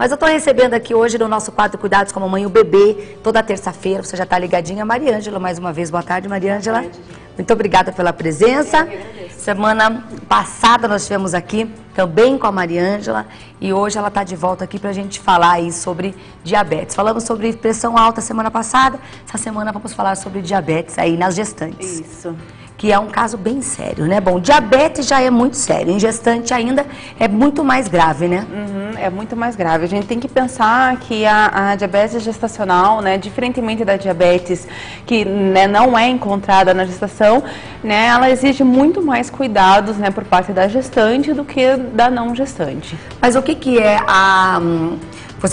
Mas eu estou recebendo aqui hoje no nosso quadro Cuidados com a Mamãe o Bebê, toda terça-feira, você já está ligadinha. Mariângela, mais uma vez, boa tarde, Mariângela. Boa tarde. Muito obrigada pela presença. Semana passada nós estivemos aqui também com a Mariângela e hoje ela está de volta aqui para a gente falar aí sobre diabetes. Falamos sobre pressão alta semana passada, essa semana vamos falar sobre diabetes aí nas gestantes. Isso. Que é um caso bem sério, né? Bom, diabetes já é muito sério, em gestante ainda é muito mais grave, né? É muito mais grave. A gente tem que pensar que a diabetes gestacional, né, diferentemente da diabetes que, né, não é encontrada na gestação, né, ela exige muito mais cuidados, né, por parte da gestante do que da não gestante. Mas o que é a...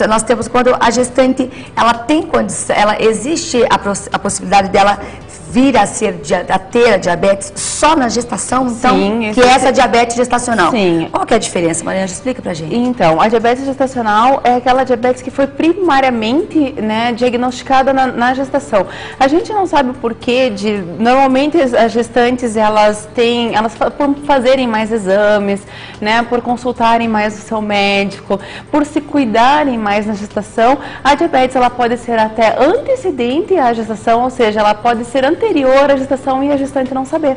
Nós temos, quando a gestante, ela tem condição, existe a possibilidade dela vir a ter a diabetes só na gestação, então, sim, que é essa diabetes gestacional. Sim. Qual que é a diferença, Mariana? Explica pra gente. Então, a diabetes gestacional é aquela diabetes que foi primariamente, né, diagnosticada na gestação. A gente não sabe o porquê normalmente as gestantes, elas por fazerem mais exames, né, por consultarem mais o seu médico, por se cuidarem mais na gestação, a diabetes ela pode ser até antecedente à gestação, ou seja, ela pode ser anterior à gestação e a gestante não saber.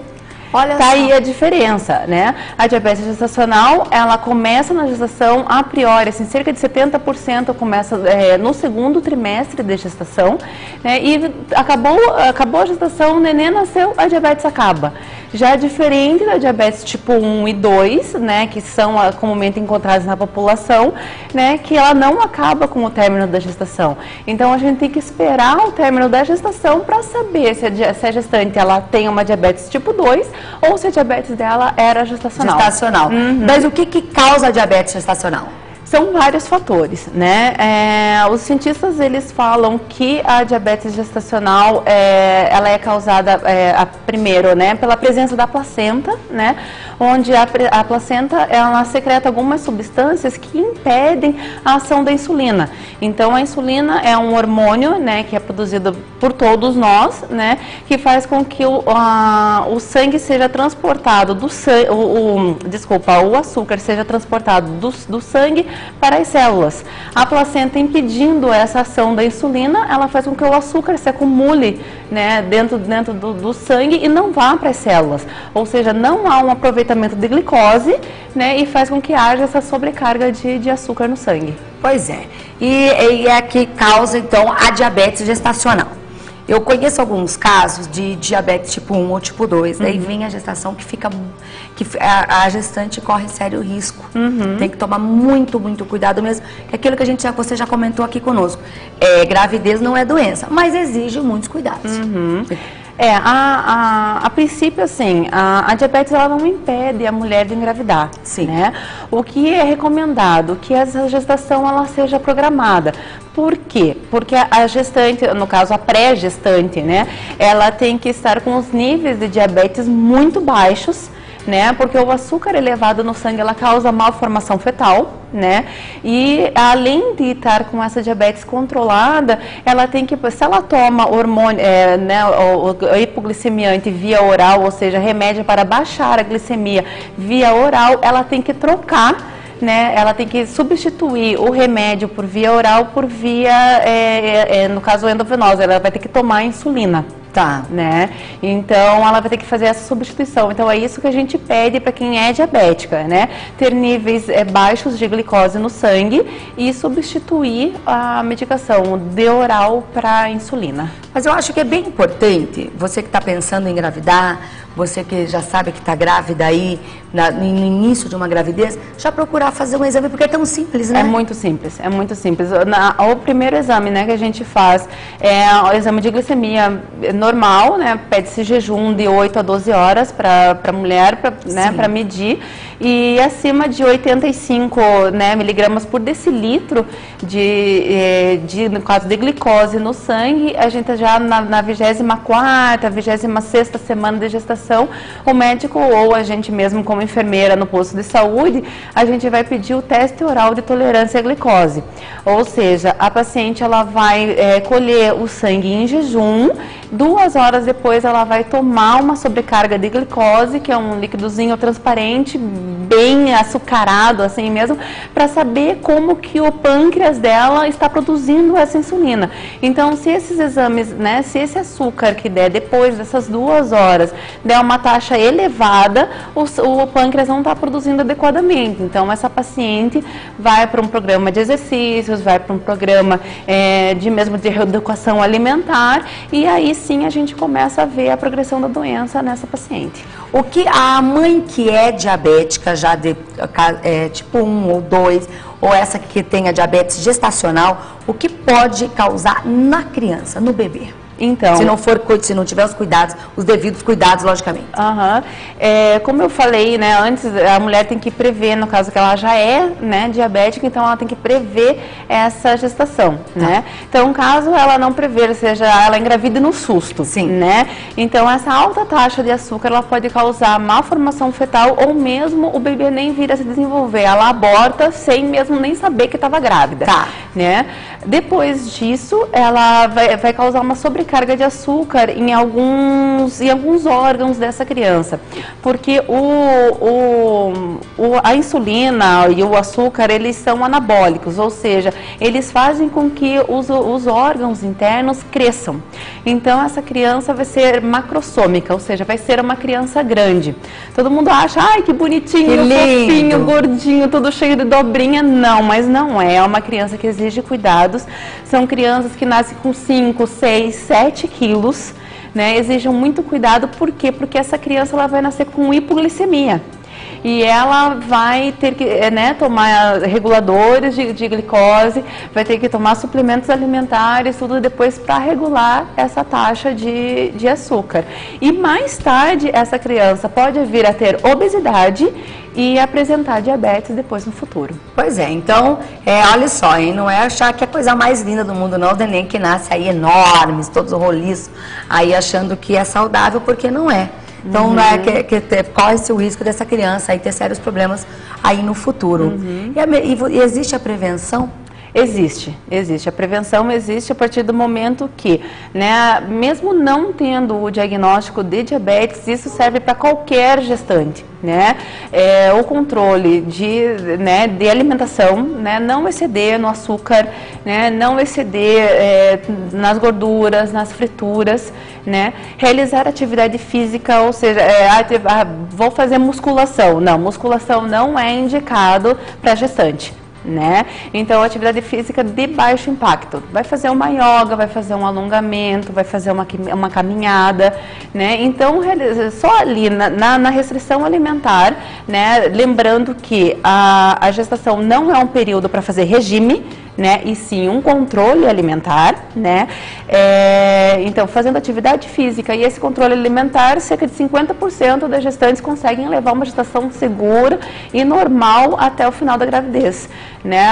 Olha tá aí a diferença, né? A diabetes gestacional, ela começa na gestação a priori, assim, cerca de 70% começa no segundo trimestre de gestação, né? E acabou a gestação, o neném nasceu, a diabetes acaba. Já diferente da diabetes tipo 1 e 2, né, que são comumente encontradas na população, né, que ela não acaba com o término da gestação. Então a gente tem que esperar o término da gestação para saber se a gestante ela tem uma diabetes tipo 2 ou se a diabetes dela era gestacional. Gestacional. Mas o que causa a diabetes gestacional? São vários fatores, né? Os cientistas, eles falam que a diabetes gestacional, ela é causada, primeiro, né, pela presença da placenta, né? Onde a placenta, ela secreta algumas substâncias que impedem a ação da insulina. Então, a insulina é um hormônio, né, que é produzido por todos nós, né, que faz com que o sangue seja transportado o açúcar seja transportado do sangue para as células. A placenta impedindo essa ação da insulina, ela faz com que o açúcar se acumule, né, dentro do sangue e não vá para as células. Ou seja, não há um aproveitamento de glicose, né, e faz com que haja essa sobrecarga de açúcar no sangue. Pois é. E é que causa, então, a diabetes gestacional. Eu conheço alguns casos de diabetes tipo 1 ou tipo 2, daí vem a gestação que a gestante corre sério risco. Tem que tomar muito cuidado mesmo, que aquilo que você já comentou aqui conosco. Gravidez não é doença, mas exige muitos cuidados. A princípio, assim, a diabetes ela não impede a mulher de engravidar, sim, né? O que é recomendado que essa gestação ela seja programada. Por quê? Porque a gestante, no caso a pré-gestante, né, ela tem que estar com os níveis de diabetes muito baixos, né? Porque o açúcar elevado no sangue ela causa malformação fetal, né? E além de estar com essa diabetes controlada, ela tem que, se ela toma hormônio, o hipoglicemiante via oral, ou seja, remédio para baixar a glicemia via oral, ela tem que trocar, né? Ela tem que substituir o remédio por via oral por via, no caso endovenosa, ela vai ter que tomar insulina. Tá. Né? Então, ela vai ter que fazer essa substituição. Então, é isso que a gente pede para quem é diabética, né? Ter níveis baixos de glicose no sangue e substituir a medicação de oral para insulina. Mas eu acho que é bem importante, você que está pensando em engravidar, você que já sabe que está grávida aí, no início de uma gravidez, já procurar fazer um exame, porque é tão simples, né? É muito simples, é muito simples. O primeiro exame, né, que a gente faz é o exame de glicemia normal, né? Pede-se jejum de 8 a 12 horas para a mulher, né, para medir. E acima de 85, né, miligramas por decilitro no caso de glicose no sangue, a gente já na 24ª, 26ª semana de gestação, o médico ou a gente mesmo como enfermeira no posto de saúde, a gente vai pedir o teste oral de tolerância à glicose. Ou seja, a paciente ela vai colher o sangue em jejum, 2 horas depois ela vai tomar uma sobrecarga de glicose, que é um líquidozinho transparente, bem açucarado assim mesmo, para saber como que o pâncreas dela está produzindo essa insulina. Então, se esses exames, né, se esse açúcar que der depois dessas 2 horas der uma taxa elevada, o pâncreas não está produzindo adequadamente. Então, essa paciente vai para um programa de exercícios, vai para um programa de reeducação alimentar, e aí sim a gente começa a ver a progressão da doença nessa paciente. O que a mãe que é diabética, já de tipo 1 ou 2, ou essa que tem a diabetes gestacional, o que pode causar na criança, no bebê? Então, se não tiver os devidos cuidados, logicamente. Como eu falei, né, antes, a mulher tem que prever, no caso que ela já é, né, diabética, então ela tem que prever essa gestação, né? Então, caso ela não prever, ou seja, ela engravida no susto, sim, né? Então, essa alta taxa de açúcar, ela pode causar malformação fetal, ou mesmo o bebê nem vir a se desenvolver, ela aborta sem mesmo nem saber que estava grávida, né? Depois disso, ela vai causar uma sobrecarga de açúcar em alguns órgãos dessa criança, porque a insulina e o açúcar, eles são anabólicos, ou seja, eles fazem com que os órgãos internos cresçam. Então, essa criança vai ser macrossômica, ou seja, vai ser uma criança grande. Todo mundo acha, ai, que bonitinho, que fofinho, gordinho, tudo cheio de dobrinha. Não, mas não é. É uma criança que exige cuidados. São crianças que nascem com 5, 6, 7 quilos, né? Exigem muito cuidado. Por quê? Porque essa criança ela vai nascer com hipoglicemia. E ela vai ter que tomar reguladores de glicose, vai ter que tomar suplementos alimentares, tudo depois para regular essa taxa de açúcar. E mais tarde, essa criança pode vir a ter obesidade e apresentar diabetes depois no futuro. Pois é, então, olha só, hein, não é achar que é a coisa mais linda do mundo, não, o neném que nasce aí enormes, todos roliços, aí achando que é saudável, porque não é. Então, corre-se o risco dessa criança aí ter sérios problemas aí no futuro. E existe a prevenção? Existe. A prevenção existe a partir do momento que, né, mesmo não tendo o diagnóstico de diabetes, isso serve para qualquer gestante, né? O controle de alimentação, né, não exceder no açúcar, né, não exceder nas gorduras, nas frituras, né? Realizar atividade física, ou seja, vou fazer musculação. Não, musculação não é indicado para gestante, né? Então, atividade física de baixo impacto. Vai fazer uma yoga, vai fazer um alongamento, vai fazer uma caminhada, né? Então, só ali na restrição alimentar, né? Lembrando que a gestação não é um período para fazer regime, né? E sim um controle alimentar, né? Então, fazendo atividade física e esse controle alimentar, cerca de 50% das gestantes conseguem levar uma gestação segura e normal até o final da gravidez, né?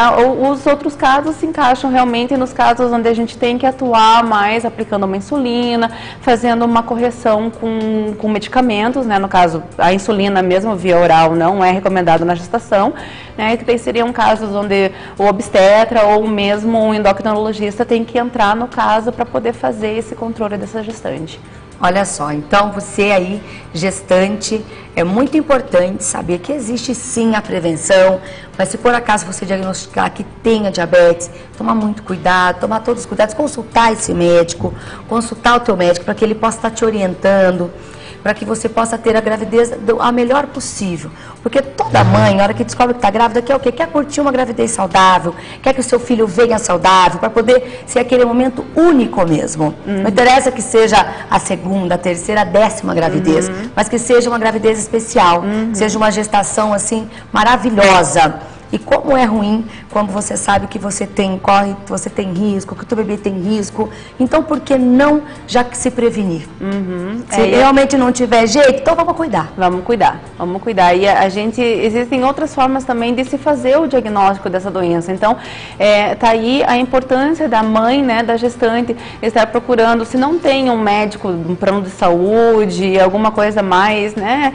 Os outros casos se encaixam realmente nos casos onde a gente tem que atuar mais aplicando uma insulina, fazendo uma correção com medicamentos, né? No caso, a insulina mesmo via oral não é recomendado na gestação, né? Que seriam casos onde o obstetra ou mesmo um endocrinologista tem que entrar no caso para poder fazer esse controle dessa gestante. Olha só, então você aí, gestante, é muito importante saber que existe sim a prevenção, mas se por acaso você diagnosticar que tenha diabetes, tomar muito cuidado, tomar todos os cuidados, consultar esse médico, consultar o teu médico para que ele possa estar te orientando, para que você possa ter a gravidez a melhor possível. Porque toda mãe, na hora que descobre que está grávida, quer o quê? Quer curtir uma gravidez saudável, quer que o seu filho venha saudável, para poder ser aquele momento único mesmo. Não interessa que seja a segunda, a terceira, a 10ª gravidez, mas que seja uma gravidez especial, seja uma gestação assim maravilhosa. e como é ruim quando você sabe que você tem risco, que o teu bebê tem risco. Então, por que não já se prevenir? Se realmente não tiver jeito, então vamos cuidar. Vamos cuidar. E existem outras formas também de se fazer o diagnóstico dessa doença. Então, tá aí a importância da mãe, né, da gestante, estar procurando, se não tem um médico, um plano de saúde, alguma coisa mais, né,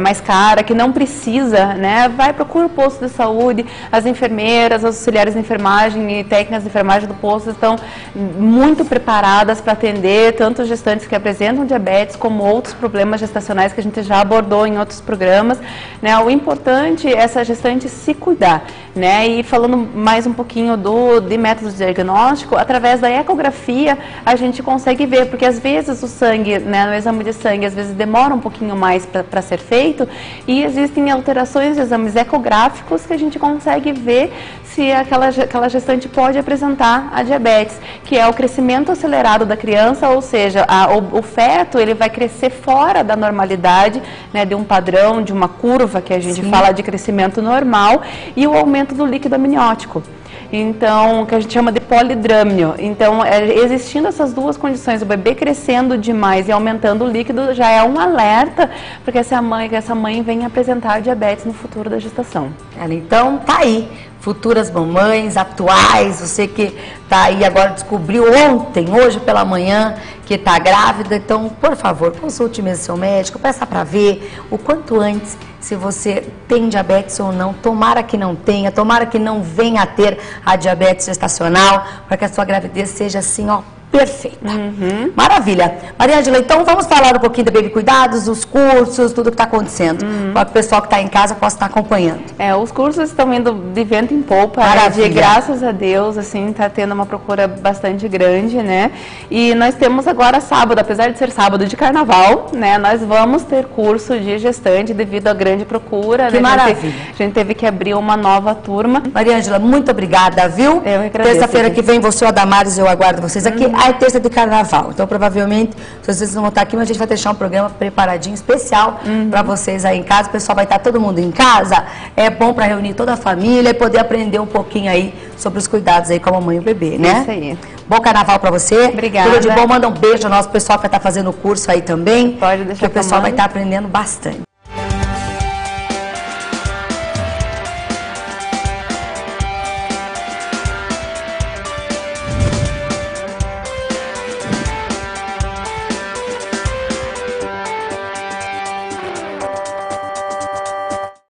mais cara, que não precisa, né, procura o posto de saúde, as enfermeiras, os auxiliares de enfermagem e técnicas de enfermagem do posto estão muito preparadas para atender tanto gestantes que apresentam diabetes como outros problemas gestacionais que a gente já abordou em outros programas, né. O importante é essa gestante se cuidar, né, e falando mais um pouquinho de método de diagnóstico, através da ecografia a gente consegue ver, porque às vezes o sangue, né, no exame de sangue, às vezes demora um pouquinho mais para ser feito e existem alterações de exames ecográficos que a gente consegue ver se aquela gestante pode apresentar a diabetes, que é o crescimento acelerado da criança, ou seja, o feto ele vai crescer fora da normalidade, né, de um padrão, de uma curva que a gente fala de crescimento normal, e o aumento do líquido amniótico. Então, que a gente chama de polidrâmio. Então, existindo essas duas condições, o bebê crescendo demais e aumentando o líquido, já é um alerta para que essa mãe venha apresentar diabetes no futuro da gestação. Então, tá aí. Futuras mamães, atuais, você que tá aí agora, descobriu hoje pela manhã, que está grávida, então, por favor, consulte mesmo seu médico, peça para ver o quanto antes se você tem diabetes ou não. Tomara que não tenha, tomara que não venha a ter a diabetes gestacional, para que a sua gravidez seja assim, ó, perfeita. Maravilha. Mariângela, então vamos falar um pouquinho da Baby Cuidados, os cursos, tudo que está acontecendo. Para o pessoal que está em casa possa estar acompanhando. Os cursos estão indo de vento em polpa, graças a Deus, assim, está tendo uma procura bastante grande, né? E nós temos agora sábado, apesar de ser sábado de carnaval, né? Nós vamos ter curso de gestante devido à grande procura. Que maravilha. A gente teve que abrir uma nova turma. Mariângela, muito obrigada, viu? Eu agradeço. Terça-feira que vem, você e o Adamares, eu aguardo vocês aqui. É terça de carnaval, então provavelmente vocês não vão estar aqui, mas a gente vai deixar um programa preparadinho, especial para vocês aí em casa. O pessoal vai estar todo mundo em casa, é bom para reunir toda a família e poder aprender um pouquinho aí sobre os cuidados aí com a mamãe e o bebê, né? Isso aí. Bom carnaval para você. Obrigada. Tudo de bom, manda um beijo ao nosso pessoal que vai estar fazendo o curso aí também. Pode deixar que o pessoal vai estar aprendendo bastante.